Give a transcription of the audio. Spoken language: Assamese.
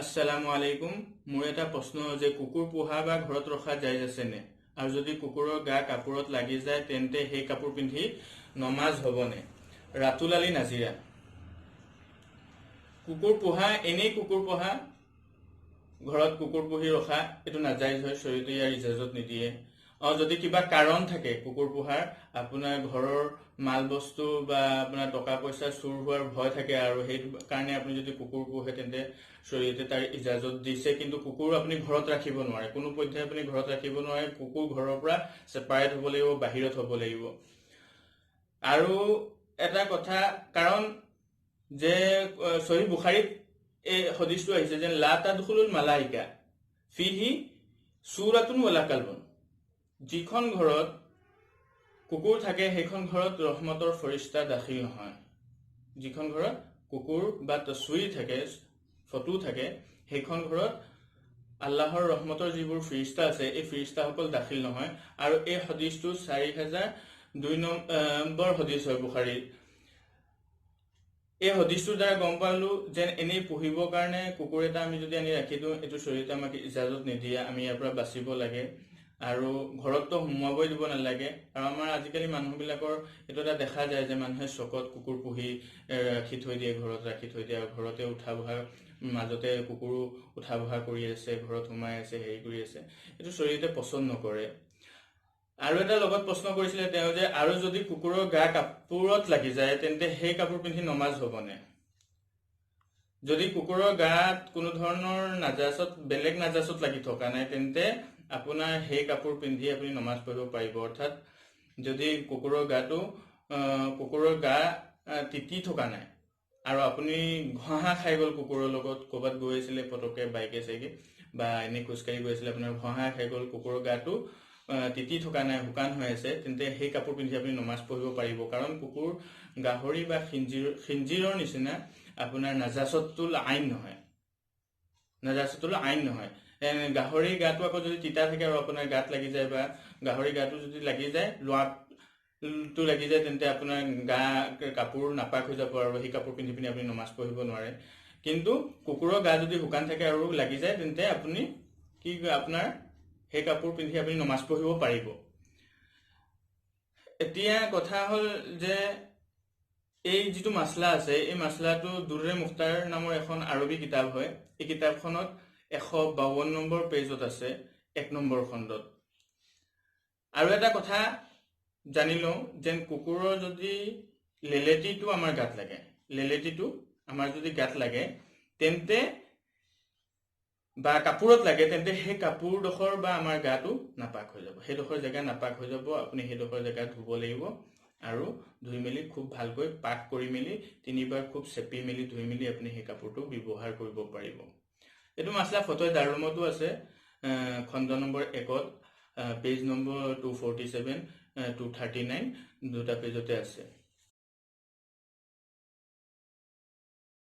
আসসালামু আলাইকুম মোৰ এটা প্ৰশ্ন যে কুকুৰ পোহা বা ঘৰত ৰখা জায়েজ আছে নে আৰু যদি কুকুৰৰ গা কাপোৰত লাগি যায় তেন্তে সেই কাপোৰ পিন্ধি নমাজ হ'বনে ৰাতুল আলী নাজিৰা কুকুৰ পোহা এনেই কুকুৰ পোহা ঘৰত কুকুৰ পুহি ৰখা এটো নাজায়েজ হয় শৰীয়তে ইয়াৰ ইজাজত নিদিয়ে যদি কিবা কাৰণ থাকে কুকুৰ পোহাৰ আপোনাৰ ঘৰৰ মাল বস্তু বা আপোনাৰ টকা পইচা চুৰ হোৱাৰ ভয় থাকে আৰু সেই কাৰণে আপুনি যদি কুকুৰ পোহে তেন্তে শৰীয়তে তাৰ ইজাজত দিছে কিন্তু কুকুৰ আপুনি ঘৰত ৰাখিব নোৱাৰে কোনো পধ্যে আপুনি ঘৰত ৰাখিব নোৱাৰে কুকুৰ ঘৰৰ পৰা সেপাৰেট হ'ব লাগিব বাহিৰত হ'ব লাগিব আৰু এটা কথা কাৰণ যে সহিহ বুখাৰীত এই হাদিসটো আহিছে যে লা তাদখুলুল মালাইকা ফিহি সূৰাতুন ওয়ালা কালবুন যিখন ঘৰত কুকুৰ থাকে সেইখন ঘৰত ৰহমতৰ ফৰিস্তা দাখিল নহয় যিখন ঘৰত কুকুৰ বা তসবিৰ থাকে ফটো থাকে সেইখন ঘৰত আল্লাহৰ ৰহমতৰ যিবোৰ ফৰিস্তা আছে এই ফৰিস্তাসকল দাখিল নহয় আৰু এই হাদিসটো 4002 নম্বৰ হাদিস হয় বুখাৰীৰ এই হাদিসটোৰ দ্বাৰা গম পালো যে এনেই পুহিবৰ কাৰণে কুকুৰ এটা আমি যদি আনি ৰাখি দিওঁ এটো শৰীয়তে আমাক ইজাজত নিদিয়ে আমি ইয়াৰ পৰা বাচিব লাগে আৰু ঘৰতটো হুমাবই দিব নালাগে আৰু আমাৰ আজিকালি মানুহবিলাকৰ এটো এটা দেখা যায় যে মানুহে চকত কুকুৰ পুহি ৰাখি থৈ দিয়ে ঘৰত ৰাখি থৈ দিয়ে আৰু ঘৰতে উঠা বহা মাজতে কুকুৰো উঠা বহা কৰি আছে ঘৰত হুমাই আছে হেৰি কৰি আছে এটো শৰীয়তে পছন্দ নকৰে আৰু এটা লগত প্ৰশ্ন কৰিছিলে তেওঁ যে আৰু যদি কুকুৰৰ গা কাপোৰত লাগি যায় তেন্তে সেই কাপোৰ পিন্ধি নমাজ হ'বনে যদি কুকুৰৰ গাত কোনো ধৰণৰ নাজাসত বেলেগ নাজাসত লাগি থকা নাই তেন্তে আপোনাৰ সেই কাপোৰ পিন্ধি আপুনি নমাজ পঢ়িব পাৰিব অৰ্থাৎ যদি কুকুৰৰ গা তিতি থকা নাই আৰু আপুনি ঘহা খাই গল কুকুৰৰ লগত ক'বাত গৈছিলে পটকে বাইকে চাইকে বা এনে খোজকাঢ়ি গৈছিলে আপোনাৰ ঘহা খাই গল কুকুৰৰ গাটো তিতি থকা নাই হুকান হৈ আছে তেন্তে সেই কাপোৰ পিন্ধি আপুনি নমাজ পঢ়িব পাৰিব কাৰণ কুকুৰ গাহৰি বা খিঞ্জিৰৰ নিচিনা আপোনাৰ নাজাসতুল আইন নহয় গাহৰি গাটো আকৌ যদি তিতা থাকে আৰু আপোনাৰ গাত লাগি যায় বা গাহৰি গাটো যদি লাগি যায় লোৱাটো লাগি যায় তেন্তে আপোনাৰ গা কাপোৰ নাপাক হৈ যাব আৰু সেই কাপোৰ পিন্ধি আপুনি নমাজ পঢ়িব নোৱাৰে কিন্তু কুকুৰৰ গা যদি হুকান থাকে আৰু লাগি যায় তেন্তে আপুনি কি আপোনাৰ সেই কাপোৰ পিন্ধি আপুনি নমাজ পঢ়িব পাৰিব এতিয়া কথা হল যে এই যেটো মাসলা আছে এই মাসলাটো দুৰৰে মুখতাৰ নামৰ এখন আৰবী কিতাপ হয় এই কিতাপখনত 152 নম্বৰ পেজত আছে 1 নম্বৰ খণ্ডত আৰু এটা কথা জানিলো যে কুকুৰৰ যদি লেলেটিটো আমাৰ গাত লাগে লেলেটিটো আমাৰ যদি গাত লাগে তেন্তে বা কাপোৰত লাগে তেন্তে সেই কাপোৰ দখৰ বা আমাৰ গাটো নাপাক হৈ যাব সেই দখৰ জায়গা নাপাক হৈ যাব আপুনি সেই দখৰ জায়গা ধুব লাগিব আৰু ধুই মেলি খুব ভালকৈ পাক কৰি মেলি তিনিবাৰ খুব চেপি মেলি ধুই মেলি আপুনি সেই কাপোৰটো ব্যৱহাৰ কৰিব পাৰিব এটো মাসলা ফটোয় দাৰুমতো আছে খণ্ড নম্বৰ 1ত পেজ নম্বৰ 247 239 দুটা পেজতে আছে